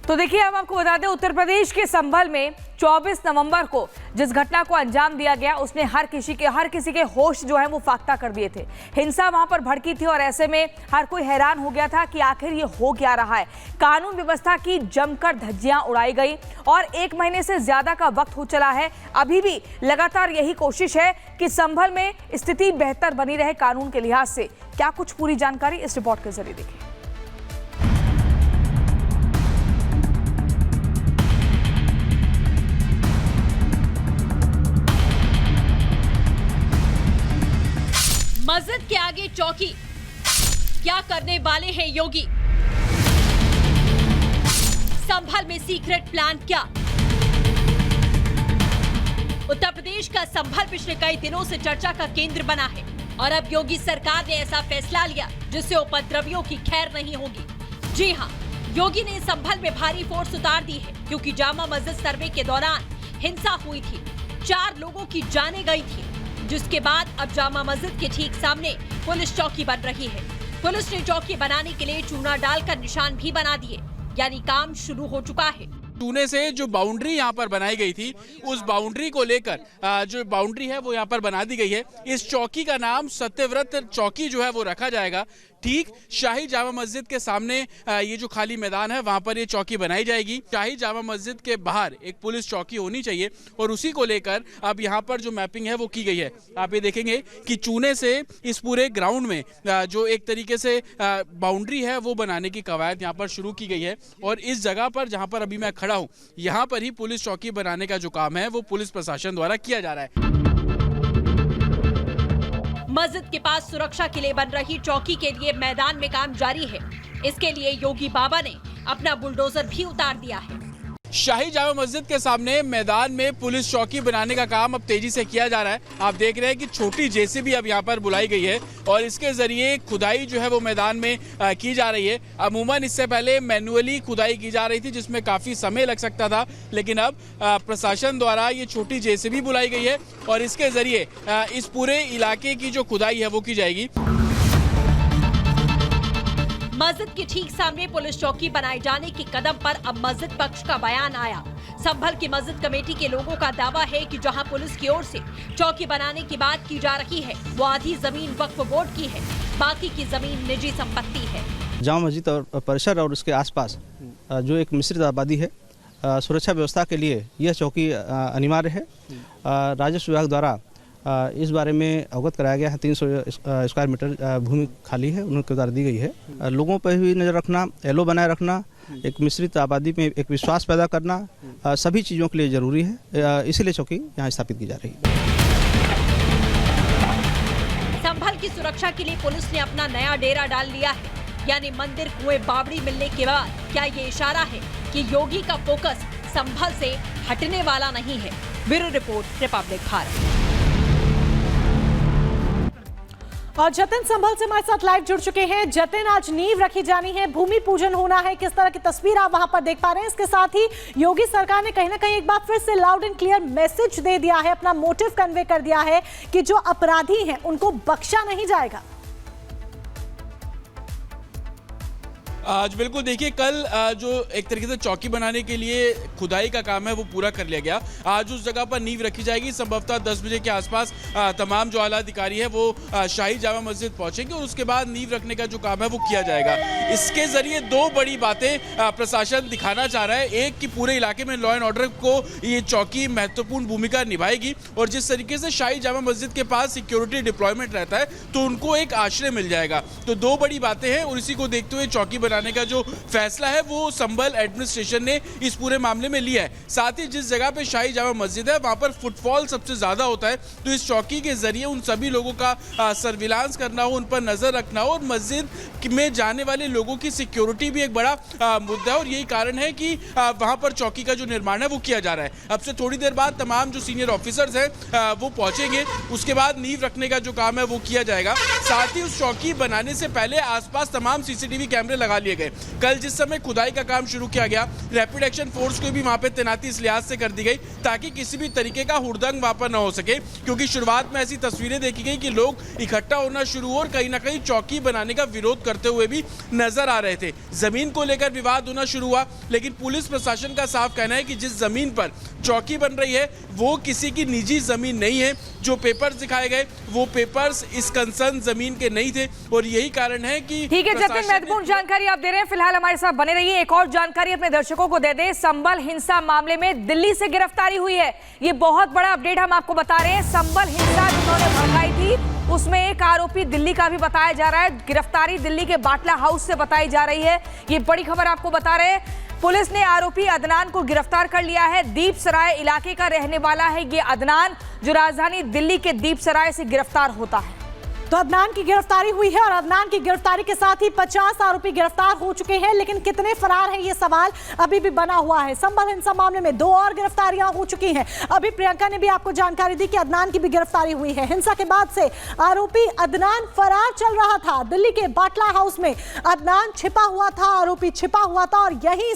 तो देखिए, हम आपको बता दें, उत्तर प्रदेश के संभल में 24 नवंबर को जिस घटना को अंजाम दिया गया उसने हर किसी के होश जो है वो फाख्ता कर दिए थे। हिंसा वहां पर भड़की थी और ऐसे में हर कोई हैरान हो गया था कि आखिर ये हो क्या रहा है। कानून व्यवस्था की जमकर धज्जियां उड़ाई गई और 1 महीने से ज्यादा का वक्त हो चला है। अभी भी लगातार यही कोशिश है कि संभल में स्थिति बेहतर बनी रहे कानून के लिहाज से। क्या कुछ पूरी जानकारी इस रिपोर्ट के जरिए देखिए। मस्जिद के आगे चौकी, क्या करने वाले हैं योगी? संभल में सीक्रेट प्लान क्या? उत्तर प्रदेश का संभल पिछले कई दिनों से चर्चा का केंद्र बना है और अब योगी सरकार ने ऐसा फैसला लिया जिससे उपद्रवियों की खैर नहीं होगी। जी हां, योगी ने संभल में भारी फोर्स उतार दी है क्योंकि जामा मस्जिद सर्वे के दौरान हिंसा हुई थी, 4 लोगों की जानें गई थी, जिसके बाद अब जामा मस्जिद के ठीक सामने पुलिस चौकी बन रही है। पुलिस ने चौकी बनाने के लिए चूना डालकर निशान भी बना दिए, यानी काम शुरू हो चुका है। चूने से जो बाउंड्री यहाँ पर बनाई गई थी, उस बाउंड्री को लेकर जो बाउंड्री है वो यहाँ पर बना दी गई है। इस चौकी का नाम सत्यव्रत चौकी जो है वो रखा जाएगा। ठीक शाही जामा मस्जिद के सामने ये जो खाली मैदान है वहां पर ये चौकी बनाई जाएगी। शाही जामा मस्जिद के बाहर एक पुलिस चौकी होनी चाहिए और उसी को लेकर अब यहाँ पर जो मैपिंग है वो की गई है। आप ये देखेंगे कि चूने से इस पूरे ग्राउंड में जो एक तरीके से बाउंड्री है वो बनाने की कवायद यहाँ पर शुरू की गई है और इस जगह पर जहाँ पर अभी मैं खड़ा हूँ, यहाँ पर ही पुलिस चौकी बनाने का जो काम है वो पुलिस प्रशासन द्वारा किया जा रहा है। मस्जिद के पास सुरक्षा के लिए बन रही चौकी के लिए मैदान में काम जारी है। इसके लिए योगी बाबा ने अपना बुलडोजर भी उतार दिया है। शाही जामा मस्जिद के सामने मैदान में पुलिस चौकी बनाने का काम अब तेजी से किया जा रहा है। आप देख रहे हैं कि छोटी जेसीबी अब यहाँ पर बुलाई गई है और इसके जरिए खुदाई जो है वो मैदान में की जा रही है। अमूमन इससे पहले मैन्युअली खुदाई की जा रही थी जिसमें काफी समय लग सकता था, लेकिन अब प्रशासन द्वारा ये छोटी जेसीबी बुलाई गई है और इसके जरिए इस पूरे इलाके की जो खुदाई है वो की जाएगी। मस्जिद के ठीक सामने पुलिस चौकी बनाए जाने के कदम पर अब मस्जिद पक्ष का बयान आया। संभल की मस्जिद कमेटी के लोगों का दावा है कि जहां पुलिस की ओर से चौकी बनाने की बात की जा रही है वो आधी जमीन वक्फ बोर्ड की है, बाकी की जमीन निजी संपत्ति है। जामा मस्जिद और परिसर और उसके आसपास जो एक मिश्रित आबादी है, सुरक्षा व्यवस्था के लिए यह चौकी अनिवार्य है। राजस्व विभाग द्वारा इस बारे में अवगत कराया गया है। 300 स्क्वायर मीटर भूमि खाली है, उनको उतार दी गई है। लोगों पर भी नज़र रखना, एलो बनाए रखना, एक मिश्रित आबादी में एक विश्वास पैदा करना सभी चीज़ों के लिए ज़रूरी है। इसीलिए चौकी यहाँ स्थापित की जा रही है। संभल की सुरक्षा के लिए पुलिस ने अपना नया डेरा डाल लिया है, यानी मंदिर कुएं बावड़ी मिलने के बाद क्या ये इशारा है कि योगी का फोकस संभल से हटने वाला नहीं है? Bureau report, Republic Bharat. और जतिन संभल से हमारे साथ लाइव जुड़ चुके हैं। जतिन, आज नींव रखी जानी है, भूमि पूजन होना है, किस तरह की तस्वीर आप वहां पर देख पा रहे हैं? इसके साथ ही योगी सरकार ने कहीं ना कहीं एक बार फिर से लाउड एंड क्लियर मैसेज दे दिया है, अपना मोटिव कन्वे कर दिया है कि जो अपराधी हैं उनको बख्शा नहीं जाएगा। आज बिल्कुल देखिए, कल जो एक तरीके से चौकी बनाने के लिए खुदाई का काम है वो पूरा कर लिया गया। आज उस जगह पर नींव रखी जाएगी। संभवतः 10 बजे के आसपास तमाम जो आला अधिकारी है वो शाही जामा मस्जिद पहुंचेंगे और उसके बाद नींव रखने का जो काम है वो किया जाएगा। इसके जरिए 2 बड़ी बातें प्रशासन दिखाना चाह रहा है। एक कि पूरे इलाके में लॉ एंड ऑर्डर को ये चौकी महत्वपूर्ण भूमिका निभाएगी और जिस तरीके से शाही जामा मस्जिद के पास सिक्योरिटी डिप्लॉयमेंट रहता है तो उनको एक आश्रय मिल जाएगा। तो 2 बड़ी बातें हैं और इसी को देखते हुए चौकी बनाने का जो फैसला है वो संभल एडमिनिस्ट्रेशन ने इस पूरे मामले में लिया है। साथ ही जिस जगह पे शाही जामा मस्जिद है वहां पर फुटफॉल सबसे ज्यादा होता है, तो इस चौकी के जरिए उन सभी लोगों का सर्विलांस करना हो, उन पर नजर रखना हो और मस्जिद में जाने वाले लोगों की सिक्योरिटी भी एक बड़ा मुद्दा है और यही कारण है कि वहां पर चौकी का जो निर्माण है वो किया जा रहा है। अब से थोड़ी देर बाद तमाम जो सीनियर ऑफिसर्स हैं वो पहुंचेंगे, उसके बाद नींव रखने का जो काम है वो किया जाएगा। साथ ही उस चौकी बनाने से पहले आसपास तमाम CCTV कैमरे लगा लिए लिए गए। कल जिस समय खुदाई का काम शुरू किया गया, रैपिड एक्शन फोर्स को भी वहां पे तैनाती इस लिहाज से कर दी गई ताकि किसी भी तरीके का हुड़दंग वहां पर न हो सके, क्योंकि शुरुआत में ऐसी तस्वीरें देखी गई कि लोग इकट्ठा होना शुरू हो और कहीं ना कहीं चौकी बनाने का विरोध करते हुए भी नजर आ रहे थे। जमीन को लेकर विवाद होना शुरू हुआ, लेकिन पुलिस प्रशासन का साफ कहना है कि जिस जमीन पर चौकी बन रही है वो किसी की निजी जमीन नहीं है। जो पेपर्स दिखाए गए वो पेपर्स इस कंसर्न जमीन के नहीं थे और यही कारण है कि ठीक है जतिन, महत्वपूर्ण जानकारी आप दे रहे हैं। फिलहाल हमारे साथ बने रहिए। एक और जानकारी अपने दर्शकों को दे दें। संभल हिंसा मामले में दिल्ली से गिरफ्तारी हुई है। ये बहुत बड़ा अपडेट हम आपको बता रहे हैं। संभल हिंसा जिन्होंने भड़काई थी उसमें एक आरोपी दिल्ली का भी बताया जा रहा है। गिरफ्तारी दिल्ली के बाटला हाउस से बताई जा रही है। ये बड़ी खबर आपको बता रहे हैं। पुलिस ने आरोपी अदनान को गिरफ्तार कर लिया है। दीप सराय इलाके का रहने वाला है ये अदनान, जो राजधानी दिल्ली के दीप सराय से गिरफ्तार होता है। तो अदनान की गिरफ्तारी हुई है और अदनान की गिरफ्तारी के साथ ही 50 आरोपी गिरफ्तार हो चुके हैं, लेकिन कितने फरार हैं ये सवाल अभी भी बना हुआ है। संभल हिंसा मामले में 2 और गिरफ्तारियां हो चुकी हैं। अभी प्रियंका ने भी आपको जानकारी दी कि अदनान की भी गिरफ्तारी हुई है। हिंसा के बाद से आरोपी अदनान फरार चल रहा था। दिल्ली के बाटला हाउस में अदनान छिपा हुआ था, आरोपी छिपा हुआ था और यहीं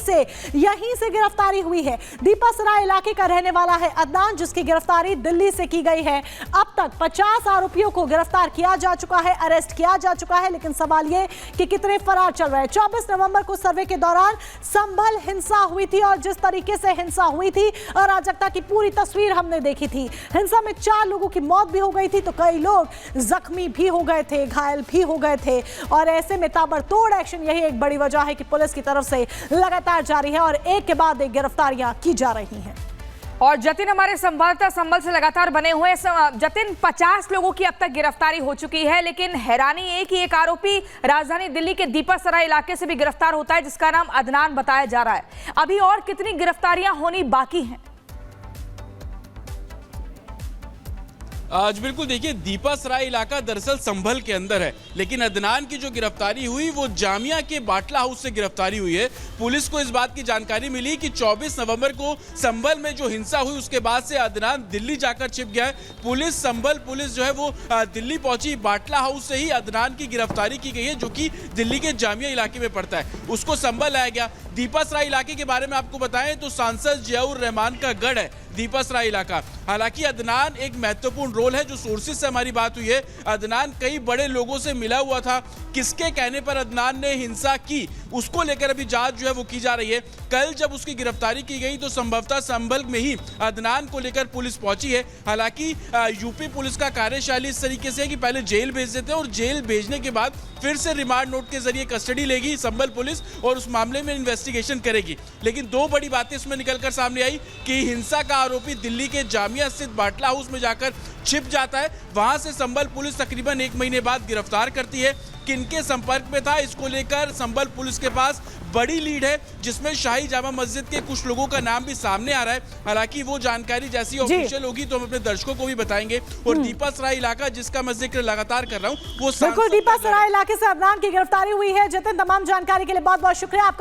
से गिरफ्तारी हुई है। दीपा सराय इलाके का रहने वाला है अदनान, जिसकी गिरफ्तारी दिल्ली से की गई है। अब तक 50 आरोपियों को गिरफ्तार किया जा चुका है, अरेस्ट किया जा चुका है, लेकिन सवाल यह कि कितने फरार चल रहे हैं। 24 नवंबर को सर्वे के दौरान संभल हिंसा हुई थी और जिस तरीके से हिंसा हुई थी, अराजकता की पूरी तस्वीर हमने देखी थी। हिंसा में 4 लोगों की मौत भी हो गई थी, तो कई लोग जख्मी भी हो गए थे, घायल भी हो गए थे और ऐसे में ताबड़तोड़ एक्शन, यही एक बड़ी वजह है कि पुलिस की तरफ से लगातार जारी है और एक के बाद एक गिरफ्तारियां की जा रही हैं। और जतिन हमारे संवाददाता संभल से लगातार बने हुए हैं। जतिन, 50 लोगों की अब तक गिरफ्तारी हो चुकी है, लेकिन हैरानी ये कि एक आरोपी राजधानी दिल्ली के दीपा सराय इलाके से भी गिरफ्तार होता है, जिसका नाम अदनान बताया जा रहा है। अभी और कितनी गिरफ्तारियां होनी बाकी हैं? आज बिल्कुल देखिए, दीपा सराय इलाका दरअसल संभल के अंदर है, लेकिन अदनान की जो गिरफ्तारी हुई वो जामिया के बाटला हाउस से गिरफ्तारी हुई है। पुलिस को इस बात की जानकारी मिली कि 24 नवंबर को संभल में जो हिंसा हुई उसके बाद से अदनान दिल्ली जाकर छिप गया है। संभल पुलिस जो है वो दिल्ली पहुंची। बाटला हाउस से ही अदनान की गिरफ्तारी की गई है, जो कि दिल्ली के जामिया इलाके में पड़ता है। उसको संभल लाया गया। दीपा सराय इलाके के बारे में आपको बताएं तो सांसद जियाउर रहमान का गढ़ है दीपा सराय इलाका। हालांकि अदनान एक महत्वपूर्ण रोल है। जो सोर्सेज से हमारी बात हुई है, अदनान कई बड़े लोगों से मिला हुआ था। किसके कहने पर अदनान ने हिंसा की, उसको लेकर अभी जांच जो है वो की जा रही है। कल जब उसकी गिरफ्तारी की गई तो संभवतः संभल में ही अदनान को लेकर पुलिस पहुंची है। हालांकि यूपी पुलिस का कार्यशैली इस तरीके से है कि पहले जेल भेज देते हैं और जेल भेजने के बाद फिर से रिमांड नोट के जरिए कस्टडी लेगी संभल पुलिस और उस मामले में इन्वेस्टिगेशन करेगी। लेकिन 2 बड़ी बातें इसमें निकलकर सामने आई कि हिंसा का आरोपी दिल्ली के जामिया स्थित बाटला हाउस में जाकर छिप जाता है। वहां से संभल पुलिस तकरीबन 1 महीने बाद गिरफ्तार करती है। किनके संपर्क में था, इसको लेकर संभल पुलिस के पास बड़ी लीड है, जिसमें शाही जामा मस्जिद के कुछ लोगों का नाम भी सामने आ रहा है। हालांकि वो जानकारी जैसी ऑफिशियल होगी तो हम अपने दर्शकों को भी बताएंगे। और दीपा सराय इलाका, जिसका मैं जिक्र लगातार कर रहा हूँ, वो बिल्कुल दीपा सराय इलाके से अदनान की गिरफ्तारी हुई है। जतिन, तमाम जानकारी के लिए बहुत बहुत शुक्रिया आपका।